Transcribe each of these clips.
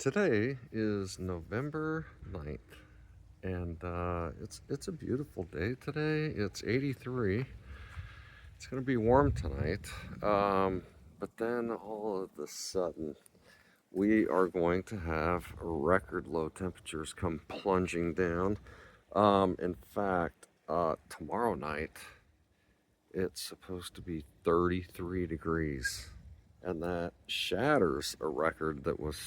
Today is November 9th, and it's a beautiful day today. It's 83. It's going to be warm tonight. But then all of a sudden, we are going to have record low temperatures come plunging down. In fact, tomorrow night, it's supposed to be 33 degrees, and that shatters a record that was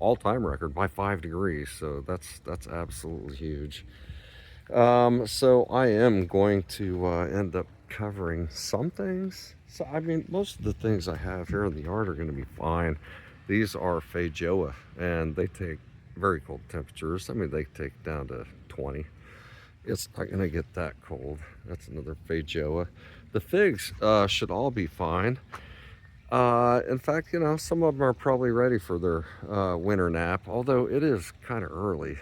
all-time record by 5 degrees. So that's absolutely huge. So I am going to end up covering some things. So I mean, most of the things I have here in the yard are going to be fine. These are Feijoa, and they take very cold temperatures. I mean, they take down to 20. It's not going to get that cold. That's another Feijoa. The figs should all be fine. In fact, some of them are probably ready for their winter nap, although it is kind of early.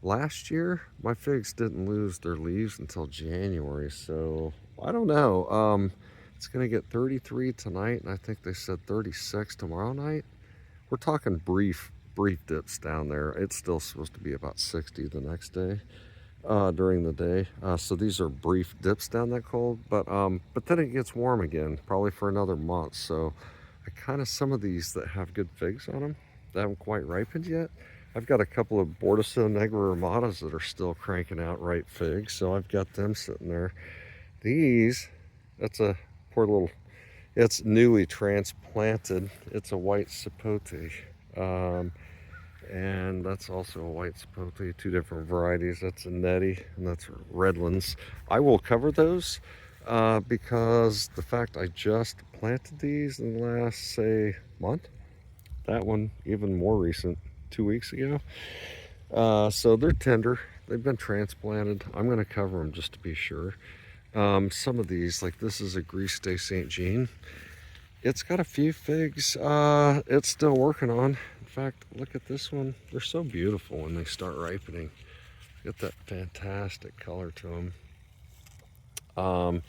Last year, my figs didn't lose their leaves until January, so I don't know. It's going to get 33 tonight, and I think they said 36 tomorrow night. We're talking brief dips down there. It's still supposed to be about 60 the next day during the day. So these are brief dips down that cold, but then it gets warm again, probably for another month. So some of these that have good figs on them, they haven't quite ripened yet. I've got a couple of Bordeaux Negra Armadas that are still cranking out ripe figs, so I've got them sitting there. These, that's a poor little, it's newly transplanted. It's a white sapote. And that's also a white sapote, two different varieties. That's a Nettie and that's Redlands. I will cover those because the fact I just planted these in the last, say, month. That one even more recent, 2 weeks ago. So they're tender. They've been transplanted. I'm going to cover them just to be sure. Some of these, like this is a Grise de Saint Jean. It's got a few figs it's still working on. In fact, look at this one. They're so beautiful when they start ripening. Get that fantastic color to them.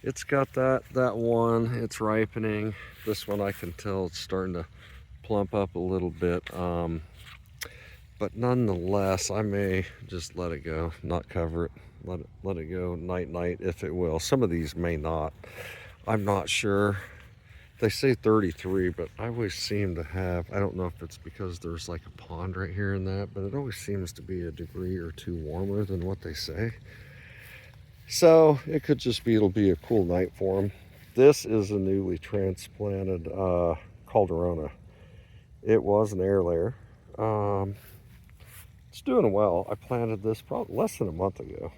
It's got that one. It's ripening. This one I can tell it's starting to plump up a little bit. But nonetheless, I may just let it go, not cover it. Let it go night if it will. Some of these may not. I'm not sure. They say 33, but I always seem to have, I don't know if it's because there's like a pond right here and that, but it always seems to be a degree or two warmer than what they say. So it could just be, it'll be a cool night for them. This is a newly transplanted Calderona. It was an air layer. It's doing well. I planted this probably less than a month ago.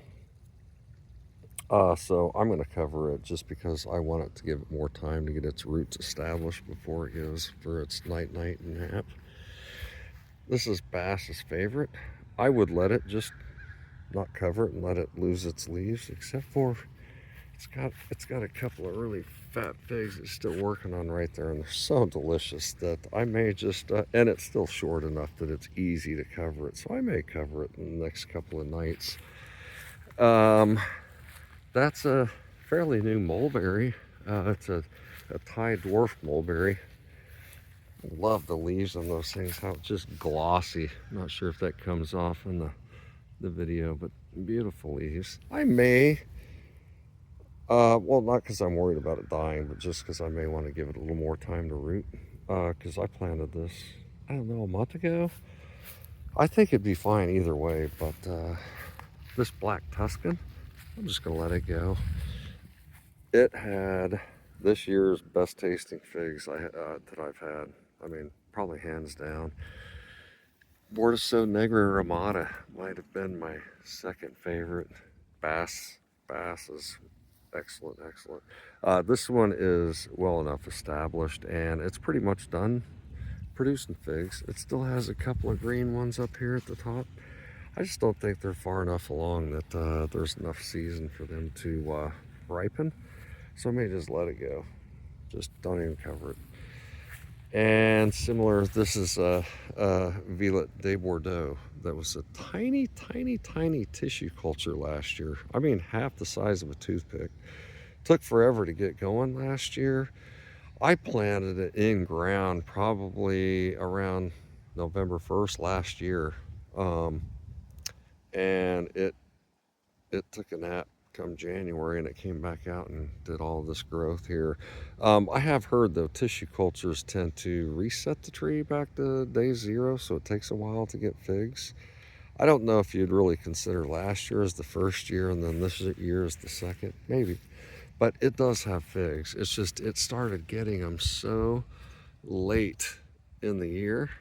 So I'm going to cover it just because I want it to give it more time to get its roots established before it goes for its night nap. This is Bass's favorite. I would let it just not cover it and let it lose its leaves, except for it's got a couple of really fat figs it's still working on right there, and they're so delicious that I may just and it's still short enough that it's easy to cover it, so I may cover it in the next couple of nights. That's a fairly new mulberry. It's a Thai dwarf mulberry. Love the leaves on those things, how it's just glossy. I'm not sure if that comes off in the video, but beautiful leaves. I may, well, not because I'm worried about it dying, but just because I may want to give it a little more time to root. Because I planted this, I don't know, a month ago. I think it'd be fine either way, but this Black Tuscan, I'm just gonna let it go. It had this year's best tasting figs that I've had. I mean, probably hands down. Bordeaux Negra Ramada might have been my second favorite. Bass is excellent. This one is well enough established, and it's pretty much done producing figs. It still has a couple of green ones up here at the top. I just don't think they're far enough along that there's enough season for them to ripen. So I may just let it go. Just don't even cover it. And similar, this is a Violet de Bordeaux that was a tiny tissue culture last year. I mean, half the size of a toothpick. Took forever to get going last year. I planted it in ground probably around November 1st last year. Um, and it took a nap come January and it came back out and did all this growth here. I have heard though tissue cultures tend to reset the tree back to day zero, so it takes a while to get figs. I don't know if you'd really consider last year as the first year and then this year as the second, maybe. But it does have figs. It's just it started getting them so late in the year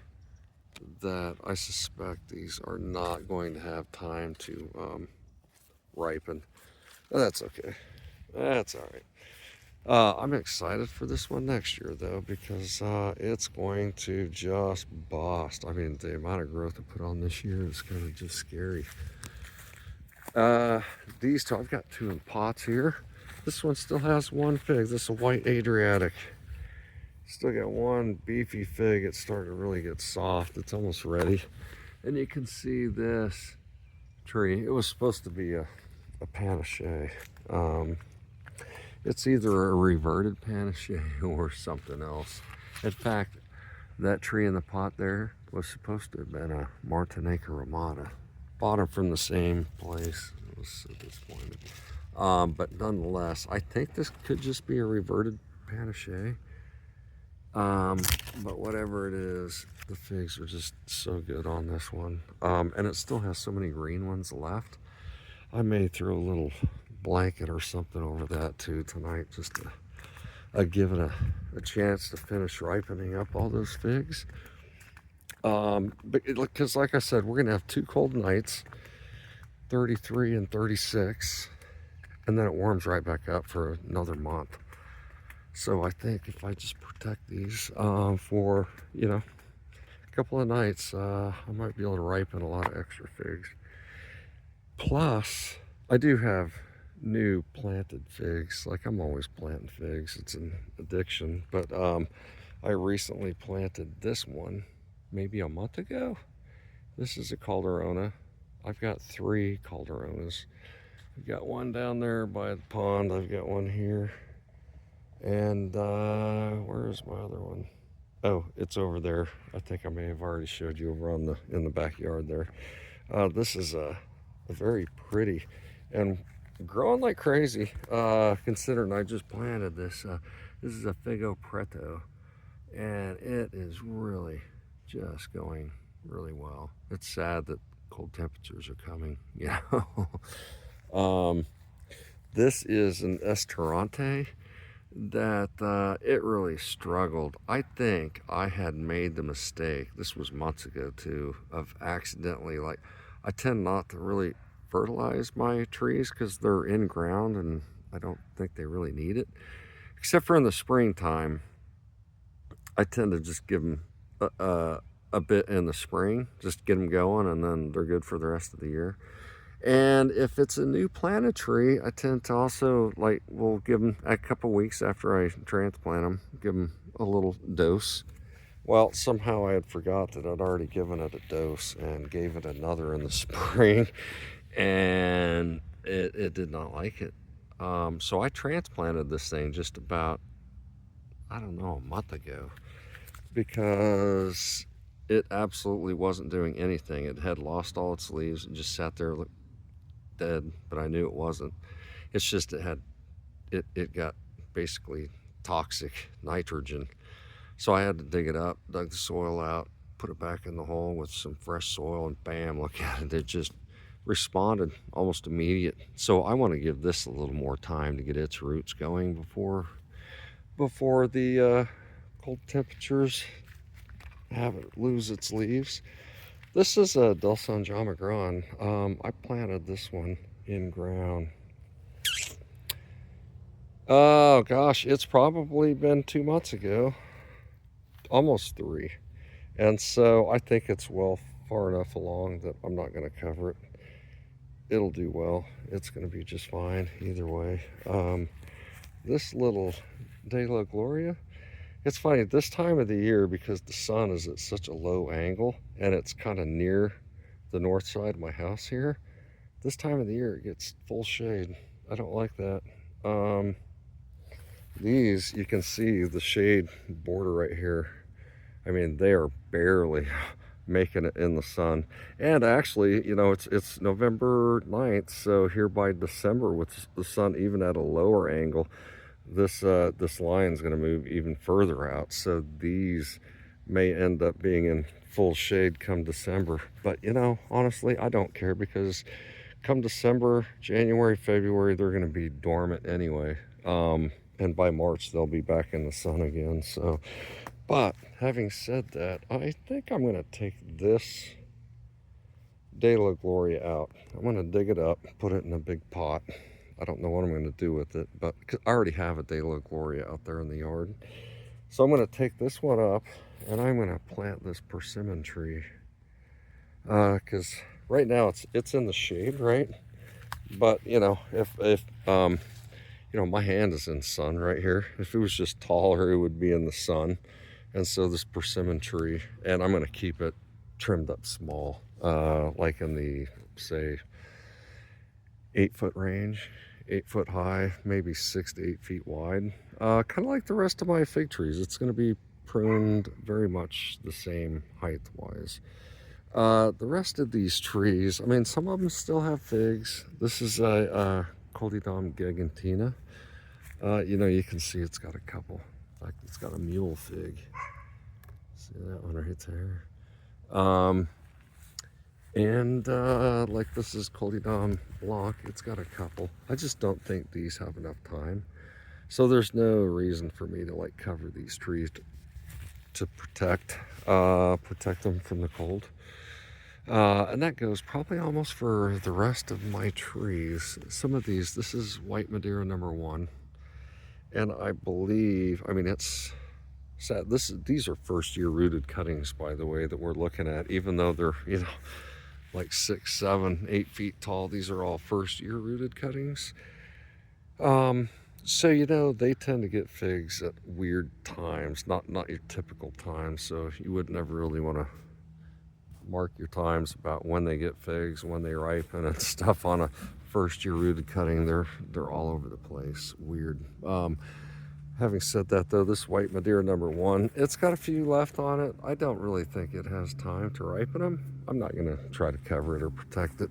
that I suspect these are not going to have time to ripen. That's okay. That's all right. I'm excited for this one next year though because it's going to just bust. I mean, the amount of growth I put on this year is kind of just scary. These two, I've got two in pots here. This one still has one fig. This is a white Adriatic. Still got one beefy fig. It's starting to really get soft. It's almost ready. And you can see this tree. It was supposed to be a panache. It's either a reverted panache or something else. In fact, that tree in the pot there was supposed to have been a Martinique ramata. Bought them from the same place. I was so disappointed. But nonetheless, I think this could just be a reverted panache. But whatever it is, the figs are just so good on this one. And it still has so many green ones left. I may throw a little blanket or something over that too tonight just to give it a chance to finish ripening up all those figs. Because like I said, we're gonna have 2 cold nights, 33 and 36, and then it warms right back up for another month. So I think if I just protect these for a couple of nights, I might be able to ripen a lot of extra figs. Plus, I do have new planted figs. Like, I'm always planting figs, it's an addiction. But I recently planted this one maybe a month ago. This is a Calderona. I've got 3 Calderonas. I've got one down there by the pond. I've got one here. And where's my other one? Oh, it's over there. I think I may have already showed you over in the backyard there. This is a very pretty and growing like crazy, considering I just planted this. This is a Figo Preto, and it is really just going really well. It's sad that cold temperatures are coming, This is an Estorante that it really struggled. I think I had made the mistake, this was months ago too, of accidentally, like, I tend not to really fertilize my trees because they're in ground and I don't think they really need it. Except for in the springtime, I tend to just give them a bit in the spring, just get them going, and then they're good for the rest of the year. And if it's a new planted tree, I tend to also, like, we'll give them a couple weeks after I transplant them, give them a little dose. Well, somehow I had forgot that I'd already given it a dose and gave it another in the spring, and it did not like it. So I transplanted this thing just about, I don't know, a month ago, because it absolutely wasn't doing anything. It had lost all its leaves and just sat there dead, but I knew it wasn't. It's just it got basically toxic nitrogen. So I had to dig it up, dug the soil out, put it back in the hole with some fresh soil, and bam, look at it. It just responded almost immediate. So I want to give this a little more time to get its roots going before the cold temperatures have it lose its leaves. This is a Del San Jamagran. I planted this one in ground. Oh gosh, it's probably been 2 months ago, almost 3. And so I think it's far enough along that I'm not going to cover it. It'll do well. It's going to be just fine either way. This little De La Gloria, it's funny this time of the year because the sun is at such a low angle and it's kind of near the north side of my house here. This time of the year it gets full shade. I don't like that. These, you can see the shade border right here. I mean, they are barely making it in the sun. And actually, you know, it's November 9th, so here by December, with the sun even at a lower angle, this line is going to move even further out. So these may end up being in full shade come December. But you know, honestly, I don't care, because come December, January, February, they're going to be dormant anyway. And by March, they'll be back in the sun again. So, but having said that, I think I'm going to take this De La Gloria out. I'm going to dig it up, put it in a big pot. I don't know what I'm going to do with it, but I already have a De La Gloria out there in the yard. So I'm going to take this one up, and I'm going to plant this persimmon tree. Because right now it's in the shade, right? But you know, if you know, my hand is in sun right here. If it was just taller, it would be in the sun. And so this persimmon tree, and I'm going to keep it trimmed up small, like in the, say, 8-foot range, 8 foot high, maybe 6 to 8 feet wide. Kind of like the rest of my fig trees. It's going to be pruned very much the same height wise. The rest of these trees, I mean, some of them still have figs. This is a Coleodon gigantina. You know, you can see it's got a couple. Like, it's got a mule fig. See that one right there? Like, this is Coleodon blanc. It's got a couple. I just don't think these have enough time. So there's no reason for me to like cover these trees to protect them from the cold. And that goes probably almost for the rest of my trees. Some of these, this is white Madeira #1. And I believe, I mean, it's sad. These are first year rooted cuttings, by the way, that we're looking at, even though they're, you know, like 6, 7, 8 feet tall. These are all first year rooted cuttings. So, you know, they tend to get figs at weird times, not your typical times. So you would never really want to mark your times about when they get figs, when they ripen and stuff on a first year rooted cutting. They're all over the place. Weird. Having said that, though, this white Madeira #1, it's got a few left on it. I don't really think it has time to ripen them. I'm not going to try to cover it or protect it.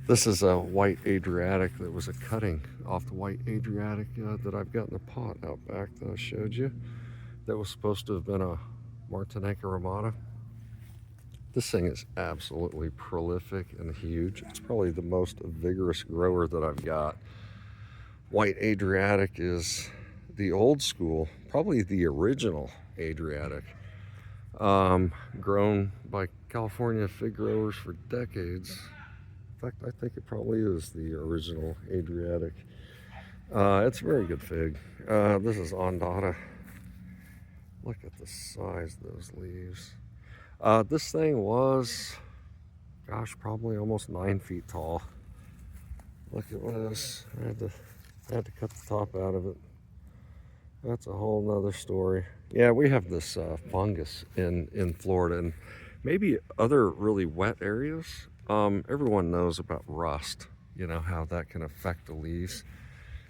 This is a white Adriatic that was a cutting off the white Adriatic that I've got in the pot out back that I showed you. That was supposed to have been a Martinique Ramada. This thing is absolutely prolific and huge. It's probably the most vigorous grower that I've got. White Adriatic is the old school, probably the original Adriatic, grown by California fig growers for decades. In fact, I think it probably is the original Adriatic. It's a very good fig. This is Ondata. Look at the size of those leaves. This thing was, gosh, probably almost 9 feet tall. Look at this. I had to cut the top out of it. That's a whole nother story. Yeah, we have this fungus in Florida, and maybe other really wet areas. Everyone knows about rust, you know, how that can affect the leaves.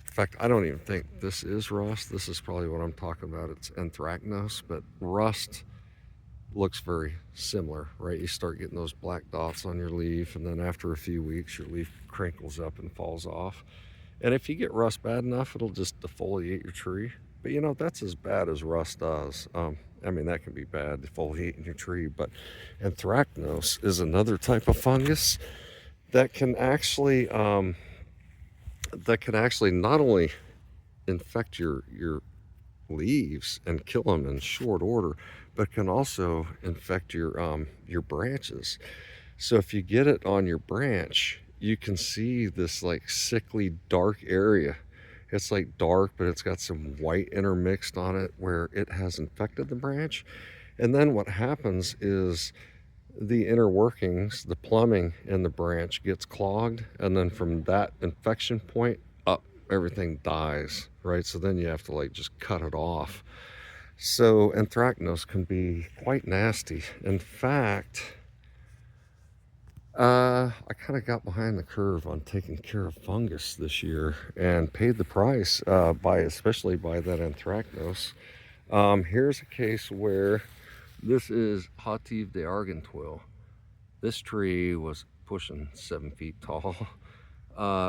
In fact, I don't even think this is rust. This is probably what I'm talking about. It's anthracnose, but rust looks very similar, right? You start getting those black dots on your leaf, and then after a few weeks, your leaf crinkles up and falls off. And if you get rust bad enough, it'll just defoliate your tree. But you know, that's as bad as rust does. I mean, that can be bad, defoliating your tree, but anthracnose is another type of fungus that can actually not only infect your leaves and kill them in short order, but can also infect your branches. So if you get it on your branch, you can see this like sickly dark area. It's like dark, but it's got some white intermixed on it where it has infected the branch. And then what happens is the inner workings, the plumbing in the branch gets clogged. And then from that infection point up, everything dies, right? So then you have to like just cut it off. So anthracnose can be quite nasty. In fact, I kind of got behind the curve on taking care of fungus this year and paid the price especially by that anthracnose. Here's a case where this is Hativ de Argenteuil. This tree was pushing 7 feet tall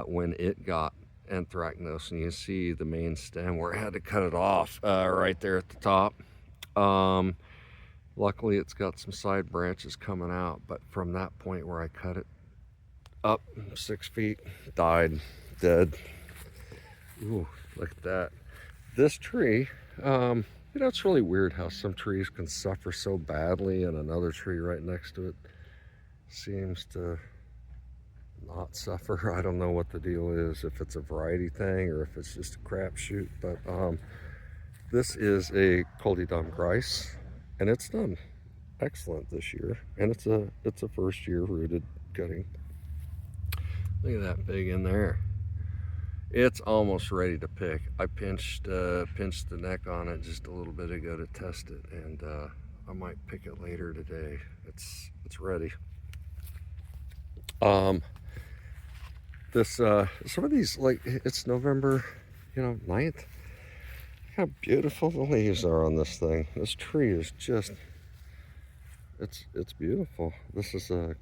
when it got anthracnose, and you see the main stem where I had to cut it off right there at the top. Luckily, it's got some side branches coming out, but from that point where I cut it up 6 feet, died, dead. Ooh, look at that. This tree, it's really weird how some trees can suffer so badly and another tree right next to it seems to not suffer. I don't know what the deal is, if it's a variety thing or if it's just a crapshoot, but this is a Coleodon Grice, and it's done excellent this year, and it's a first year rooted cutting. Look at that big in there. It's almost ready to pick. I pinched the neck on it just a little bit ago to test it, and I might pick it later today. It's ready. Some of these, like, it's November 9th. How beautiful the leaves are on this thing. This tree is just, it's beautiful. This is a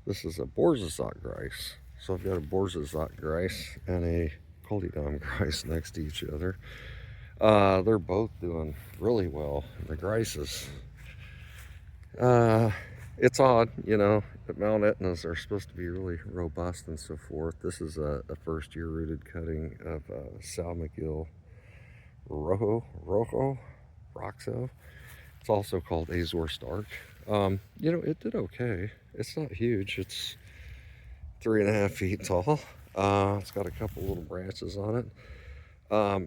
Borzazot Grice. So I've got a Borzazot Grice and a Coleodon Grice next to each other. They're both doing really well. The Grices, it's odd, but Mount Etnas are supposed to be really robust and so forth. This is a first year rooted cutting of Sal McGill Rojo. It's also called Azor Stark. It did okay. It's not huge. It's 3.5 feet tall. It's got a couple little branches on it.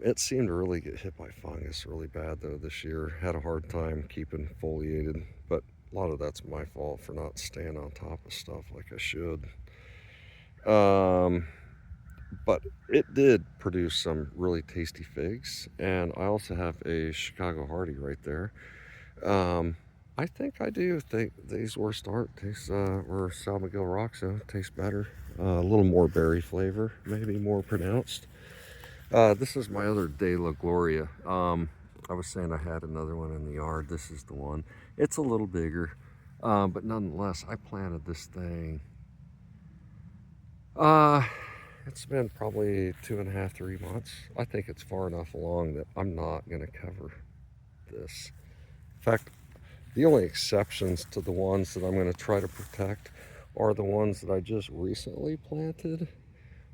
It seemed to really get hit by fungus really bad though this year. Had a hard time keeping foliated, but a lot of that's my fault for not staying on top of stuff like I should. But it did produce some really tasty figs, and I also have a Chicago Hardy right there. I think these were tastes or San Miguel Roxo tastes better, a little more berry flavor, maybe more pronounced. This is my other De La Gloria. I was saying I had another one in the yard. This is the one. It's a little bigger, but nonetheless, I planted this thing. It's been probably 2.5, 3 months. I think it's far enough along that I'm not going to cover this. In fact, the only exceptions to the ones that I'm going to try to protect are the ones that I just recently planted,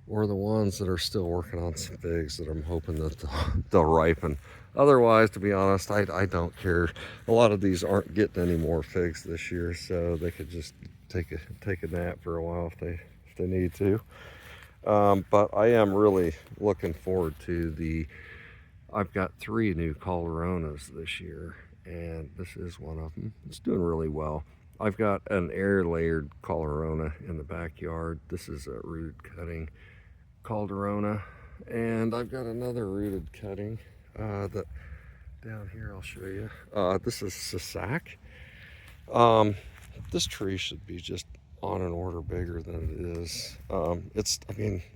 or the ones that are still working on some figs that I'm hoping that they'll ripen. Otherwise, to be honest, I don't care. A lot of these aren't getting any more figs this year, so they could just take a nap for a while if they need to. But I am really looking forward to I've got 3 new Calderonas this year, and this is one of them. It's doing really well. I've got an air layered Calderona in the backyard. This is a rooted cutting Calderona, and I've got another rooted cutting that down here I'll show you. This is Sasak. This tree should be just on an order bigger than it is.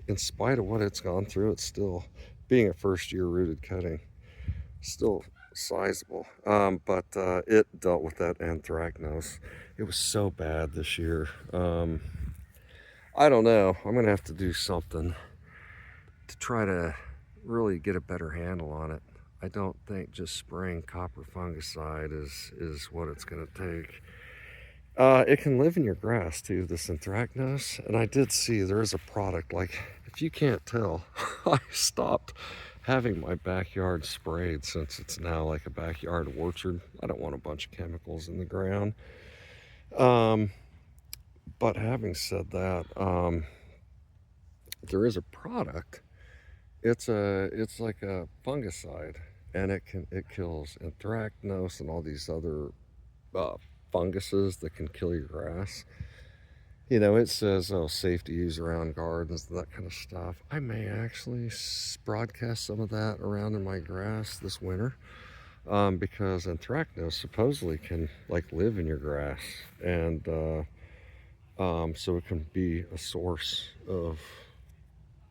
In spite of what it's gone through, it's still, being a first year rooted cutting, still sizable. But it dealt with that anthracnose. It was so bad this year. I don't know. I'm gonna have to do something to try to really get a better handle on it. I don't think just spraying copper fungicide is what it's gonna take. It can live in your grass too, this anthracnose. And I did see there is a product, like, if you can't tell, I stopped having my backyard sprayed since it's now like a backyard orchard. I don't want a bunch of chemicals in the ground. But having said that, there is a product. It's like a fungicide, and it kills anthracnose and all these other funguses that can kill your grass. It says, oh, safe to use around gardens, that kind of stuff. I may actually broadcast some of that around in my grass this winter, because anthracnose supposedly can live in your grass, and so it can be a source of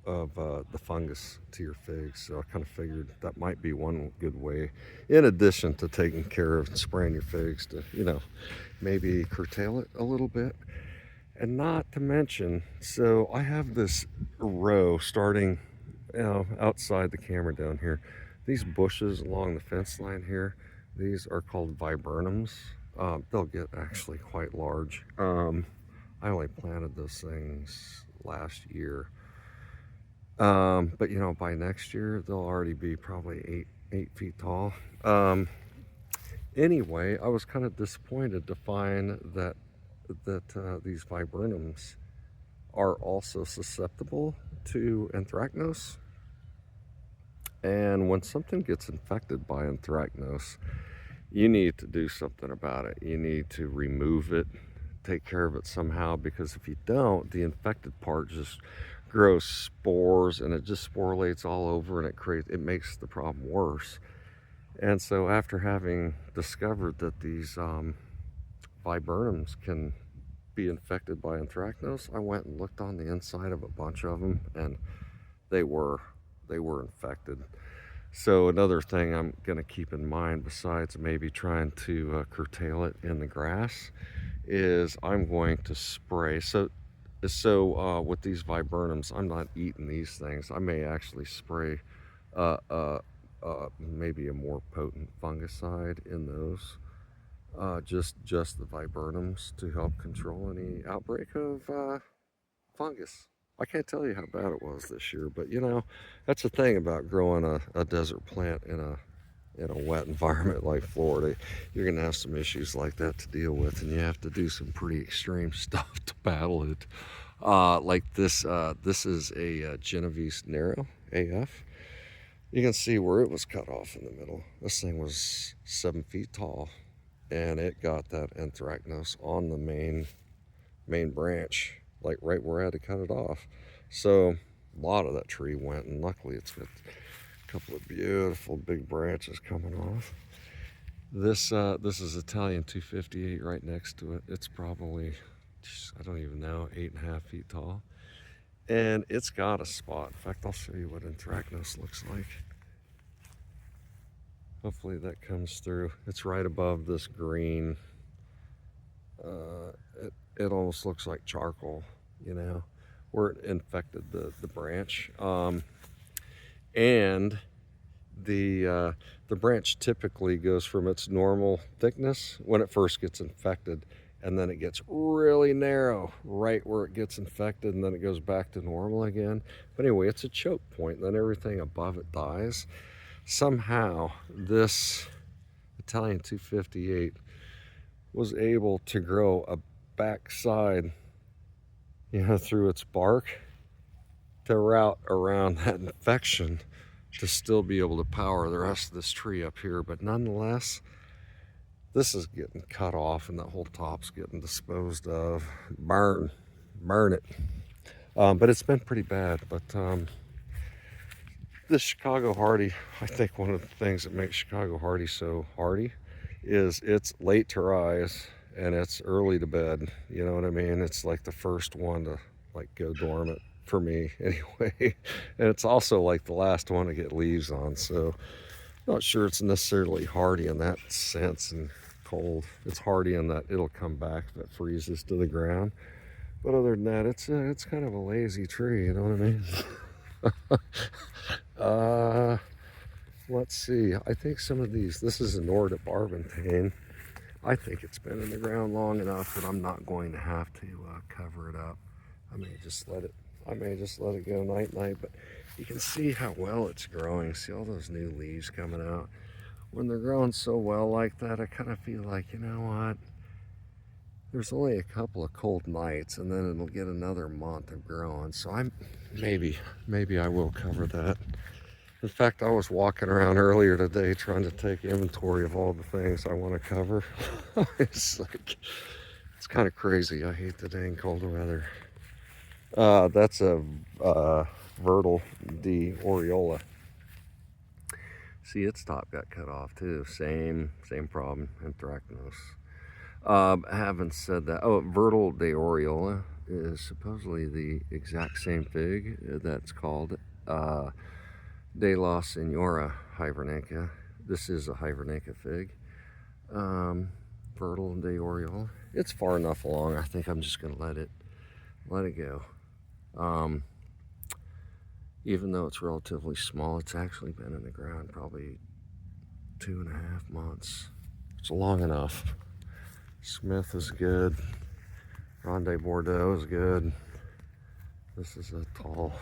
the fungus to your figs. So I kind of figured that might be one good way, in addition to taking care of and spraying your figs, to maybe curtail it a little bit. And not to mention, so I have this row starting outside the camera down here. These bushes along the fence line here, these are called viburnums. They'll get actually quite large. I only planted those things last year. But by next year, they'll already be probably 8 feet tall. Anyway, I was kind of disappointed to find that these viburnums are also susceptible to anthracnose. And when something gets infected by anthracnose, you need to do something about it. You need to remove it, take care of it somehow, because if you don't, the infected part just grows spores and it just sporulates all over, and it makes the problem worse. And so after having discovered that these viburnums can be infected by anthracnose, I went and looked on the inside of a bunch of them, and they were infected. So another thing I'm going to keep in mind, besides maybe trying to curtail it in the grass, is I'm going to spray. So with these viburnums, I'm not eating these things. I may actually spray maybe a more potent fungicide in those. Just the viburnums, to help control any outbreak of fungus. I can't tell you how bad it was this year, but that's the thing about growing a desert plant in a wet environment like Florida. You're gonna have some issues like that to deal with, and you have to do some pretty extreme stuff to battle it. Like this, this is a Genovese Nero AF. You can see where it was cut off in the middle. This thing was 7 feet tall, and it got that anthracnose on the main branch, like right where I had to cut it off. So a lot of that tree went, and luckily it's got a couple of beautiful big branches coming off. This is Italian 258 right next to it. It's probably, I don't even know, 8.5 feet tall. And it's got a spot. In fact, I'll show you what anthracnose looks like. Hopefully that comes through. It's right above this green. It almost looks like charcoal, where it infected the branch. And the branch typically goes from its normal thickness when it first gets infected, and then it gets really narrow right where it gets infected, and then it goes back to normal again. But anyway, it's a choke point, and then everything above it dies. Somehow this Italian 258 was able to grow a backside, through its bark, to route around that infection, to still be able to power the rest of this tree up here. But nonetheless, this is getting cut off, and that whole top's getting disposed of. Burn it. But it's been pretty bad. But this Chicago Hardy, I think one of the things that makes Chicago Hardy so hardy is it's late to rise and it's early to bed. You know what I mean? It's like the first one to go dormant for me anyway. And it's also like the last one to get leaves on. So not sure it's necessarily hardy in that sense and cold. It's hardy in that it'll come back if it freezes to the ground. But other than that, it's kind of a lazy tree, you know what I mean? Let's see. I think some of these, this is a Norda Barbantane. I think it's been in the ground long enough that I'm not going to have to cover it up. I may just let it go night, but you can see how well it's growing. See all those new leaves coming out. When they're growing so well like that, I kind of feel like, you know what? There's only a couple of cold nights, and then it'll get another month of growing. So maybe I will cover that. In fact, I was walking around earlier today trying to take inventory of all the things I want to cover. It's kind of crazy. I hate the dang cold weather. That's a Vertil D Oriola. See, its top got cut off too. Same problem, anthracnose. Having said that, oh, Vertil de Oriola is supposedly the exact same fig that's called De la Senora hivernica. This is a hivernica fig. Vertil de Oriola. It's far enough along. I think I'm just gonna let it go. Even though it's relatively small, it's actually been in the ground probably 2.5 months. It's long enough. Smith is good. Ronde Bordeaux is good. This is a tall.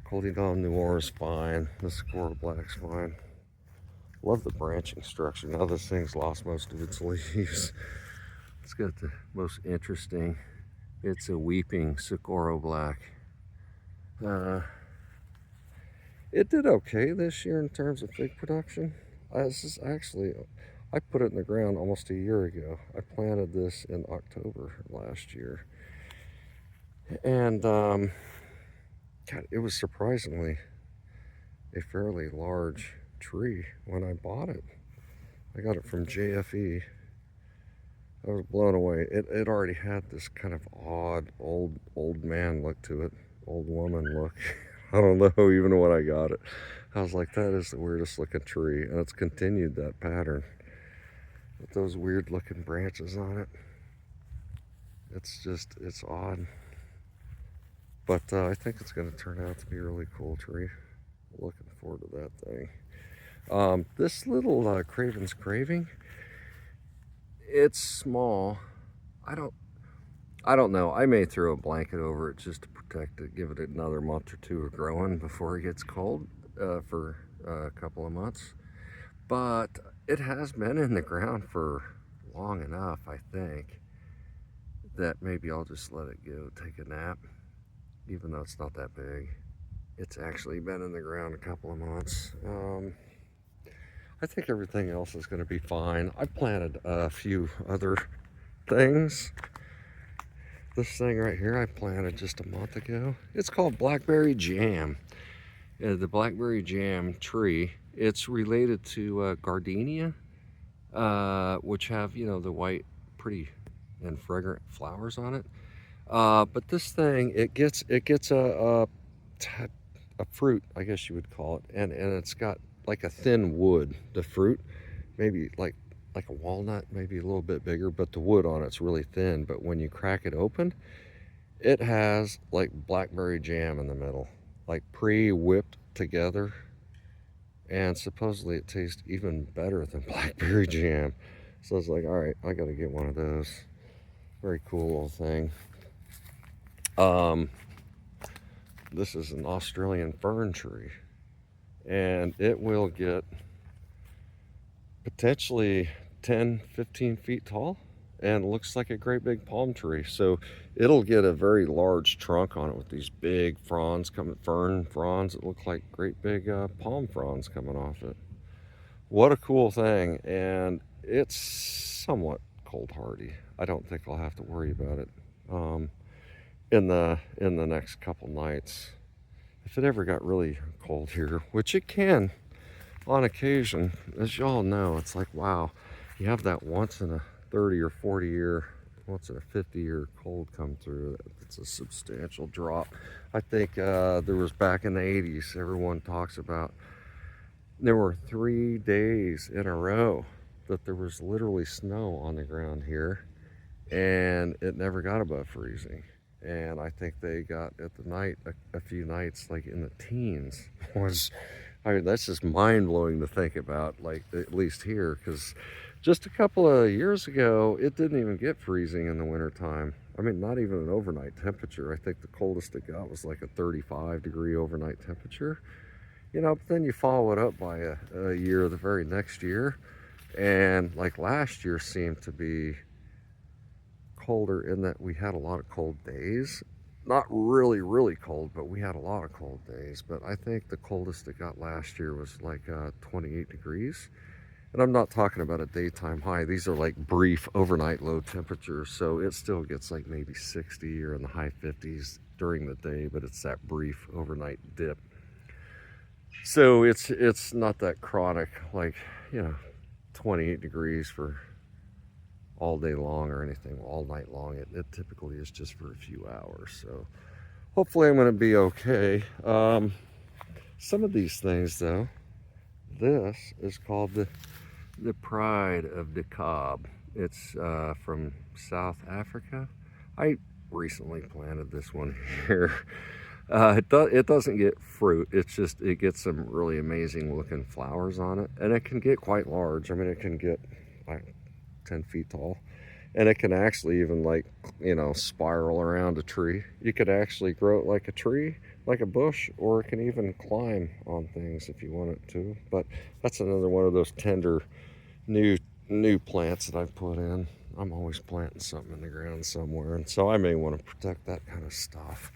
Coldedon Noir is fine. The Score Black's fine. Love the branching structure. Now this thing's lost most of its leaves. It's got the most interesting. It's a weeping Socorro Black. It did okay this year in terms of fig production. This is actually, I put it in the ground almost a year ago. I planted this in October last year. And God, it was surprisingly a fairly large tree when I bought it. I got it from JFE. I was blown away. It already had this kind of odd old man look to it, old woman look. I don't know even when I got it. I was like, that is the weirdest looking tree, and it's continued that pattern with those weird looking branches on it. It's odd. But I think it's going to turn out to be a really cool tree. Looking forward to that thing. This little Craven's Craving, it's small. I don't know. I may throw a blanket over it just to protect it, give it another month or two of growing before it gets cold for a couple of months. But it has been in the ground for long enough, I think, that maybe I'll just let it go, take a nap, even though it's not that big. It's actually been in the ground a couple of months. I think everything else is going to be fine. I planted a few other things. This thing right here I planted just a month ago. It's called Blackberry Jam. The Blackberry Jam tree. It's related to gardenia, which have, you know, the white, pretty and fragrant flowers on it. But this thing, it gets a fruit, I guess you would call it, and it's got like a thin wood. The fruit, maybe like a walnut, maybe a little bit bigger, but the wood on it's really thin. But when you crack it open, it has like blackberry jam in the middle, like pre-whipped together, and supposedly it tastes even better than blackberry jam. So I was like, all right, I gotta get one of those. Very cool little thing. This is an Australian fern tree, and it will get potentially 10-15 feet tall and looks like a great big palm tree. So it'll get a very large trunk on it with these big fronds coming, fern fronds that look like great big palm fronds coming off it. What a cool thing. And it's somewhat cold hardy. I don't think I'll have to worry about it in the next couple nights. If it ever got really cold here, which it can on occasion, as y'all know, it's like, wow, you have that once in a 30 or 40 year, once in a 50 year cold come through. It's a substantial drop. I think there was back in the 80s, everyone talks about, there were 3 days in a row that there was literally snow on the ground here, and it never got above freezing. And I think they got at the night, a few nights like in the teens. Was, I mean, that's just mind-blowing to think about, like, at least here, because just a couple of years ago, it didn't even get freezing in the wintertime. I mean, not even an overnight temperature. I think the coldest it got was like a 35-degree overnight temperature. You know, but then you follow it up by a year the very next year, and like last year seemed to be colder in that we had a lot of cold days. Not really cold, but we had a lot of cold days. But I think the coldest it got last year was like 28 degrees. And I'm not talking about a daytime high. These are like brief overnight low temperatures. So it still gets like maybe 60 or in the high 50s during the day, but it's that brief overnight dip. So it's not that chronic, like, you know, 28 degrees for all day long or anything, all night long. It typically is just for a few hours. So hopefully I'm going to be okay. Some of these things though, this is called the Pride of the Cob. It's from South Africa. I recently planted this one here. It doesn't get fruit. It's just, it gets some really amazing looking flowers on it. And it can get quite large. I mean, it can get like 10 feet tall. And it can actually even, like, you know, spiral around a tree. You could actually grow it like a tree, like a bush, or it can even climb on things if you want it to. But that's another one of those tender new plants that I put in. I'm always planting something in the ground somewhere, and so I may want to protect that kind of stuff.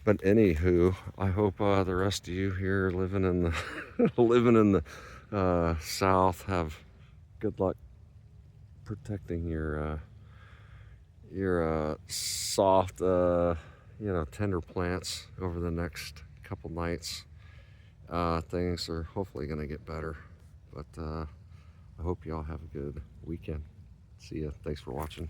But anywho, I hope the rest of you here living in the living in the South have good luck protecting your soft, you know, tender plants over the next couple nights. Things are hopefully going to get better, but I hope y'all have a good weekend. See ya. Thanks for watching.